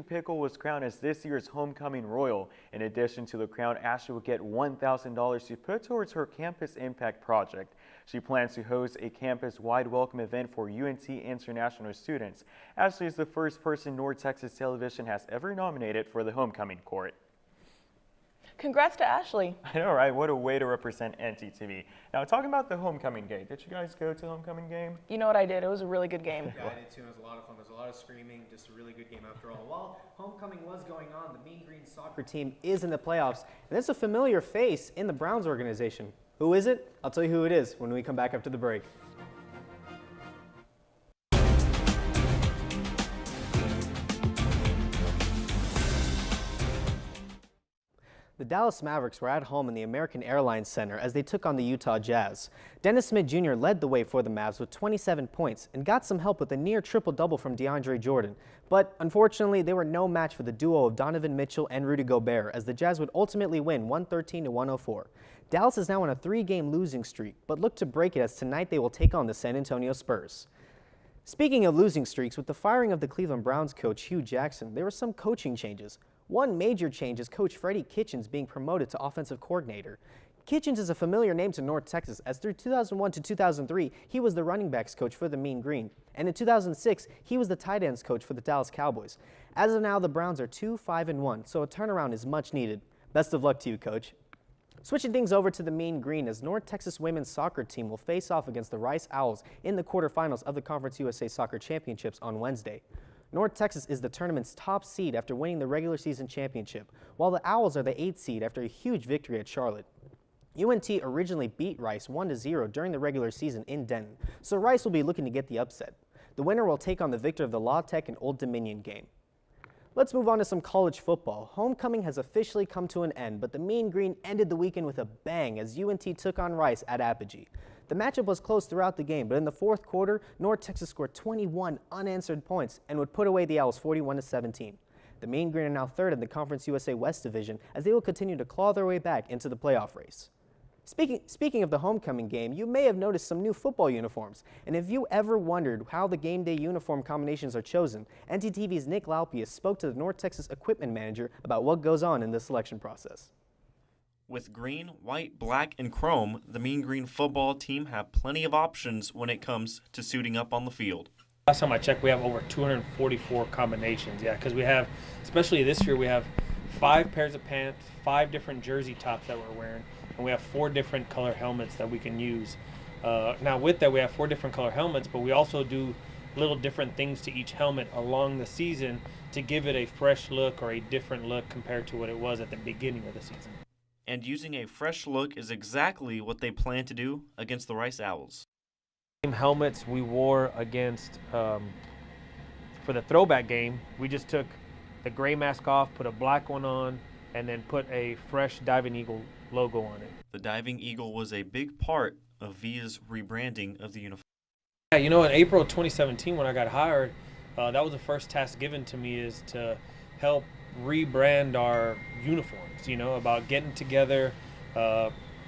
Pickle was crowned as this year's homecoming royal. In addition to the crown, Ashley will get $1,000 to put towards her Campus Impact project. She plans to host a campus-wide welcome event for UNT international students. Ashley is the first person North Texas Television has ever nominated for the homecoming court. Congrats to Ashley. I know, right? What a way to represent NTTV. Now, talking about the homecoming game, did you guys go to the homecoming game? You know what I did? It was a really good game. Yeah, I did too. It was a lot of fun. There was a lot of screaming. Just a really good game after all. While homecoming was going on, the Mean Green soccer team is in the playoffs, and it's a familiar face in the Browns organization. Who is it? I'll tell you who it is when we come back after the break. The Dallas Mavericks were at home in the American Airlines Center as they took on the Utah Jazz. Dennis Smith Jr. led the way for the Mavs with 27 points and got some help with a near triple-double from DeAndre Jordan. But unfortunately, they were no match for the duo of Donovan Mitchell and Rudy Gobert as the Jazz would ultimately win 113-104. Dallas is now on a 3-game losing streak, but look to break it as tonight they will take on the San Antonio Spurs. Speaking of losing streaks, with the firing of the Cleveland Browns coach Hugh Jackson, there were some coaching changes. One major change is Coach Freddie Kitchens being promoted to offensive coordinator. Kitchens is a familiar name to North Texas, as through 2001 to 2003, he was the running backs coach for the Mean Green, and in 2006, he was the tight ends coach for the Dallas Cowboys. As of now, the Browns are 2-5-1, so a turnaround is much needed. Best of luck to you, Coach. Switching things over to the Mean Green, as North Texas women's soccer team will face off against the Rice Owls in the quarterfinals of the Conference USA Soccer Championships on Wednesday. North Texas is the tournament's top seed after winning the regular season championship, while the Owls are the 8th seed after a huge victory at Charlotte. UNT originally beat Rice 1-0 during the regular season in Denton, so Rice will be looking to get the upset. The winner will take on the victor of the La Tech and Old Dominion game. Let's move on to some college football. Homecoming has officially come to an end, but the Mean Green ended the weekend with a bang as UNT took on Rice at Apogee. The matchup was close throughout the game, but in the fourth quarter, North Texas scored 21 unanswered points and would put away the Owls 41-17. The Mean Green are now third in the Conference USA West Division as they will continue to claw their way back into the playoff race. Speaking of the homecoming game, you may have noticed some new football uniforms. And if you ever wondered how the game day uniform combinations are chosen, NTTV's Nick Laupius spoke to the North Texas equipment manager about what goes on in the selection process. With green, white, black, and chrome, the Mean Green football team have plenty of options when it comes to suiting up on the field. Last time I checked, we have over 244 combinations. Yeah, because we have, especially this year, we have 5 pairs of pants, 5 different jersey tops that we're wearing, and we have 4 different color helmets that we can use. Now with that, we have 4 different color helmets, but we also do little different things to each helmet along the season to give it a fresh look or a different look compared to what it was at the beginning of the season. And using a fresh look is exactly what they plan to do against the Rice Owls. Same helmets we wore against for the throwback game, we just took the gray mask off, put a black one on, and then put a fresh Diving Eagle logo on it. The Diving Eagle was a big part of VIA's rebranding of the uniform. Yeah, you know, in April 2017 when I got hired, that was the first task given to me, is to help rebrand our uniforms, you know, about getting together,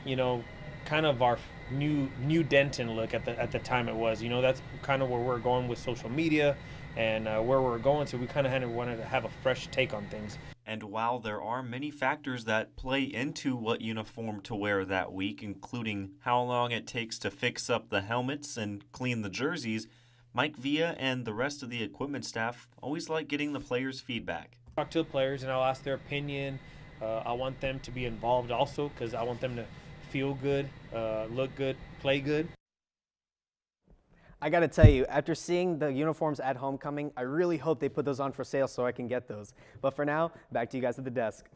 you know, kind of our new Denton look at the time it was. You know, that's kind of where we're going with social media and where we're going, so we kind of wanted to have a fresh take on things. And while there are many factors that play into what uniform to wear that week, including how long it takes to fix up the helmets and clean the jerseys, Mike Villa and the rest of the equipment staff always like getting the players' feedback. Talk to the players and I'll ask their opinion. I want them to be involved also because I want them to feel good, look good, play good. I gotta tell you, after seeing the uniforms at homecoming, I really hope they put those on for sale so I can get those. But for now, back to you guys at the desk.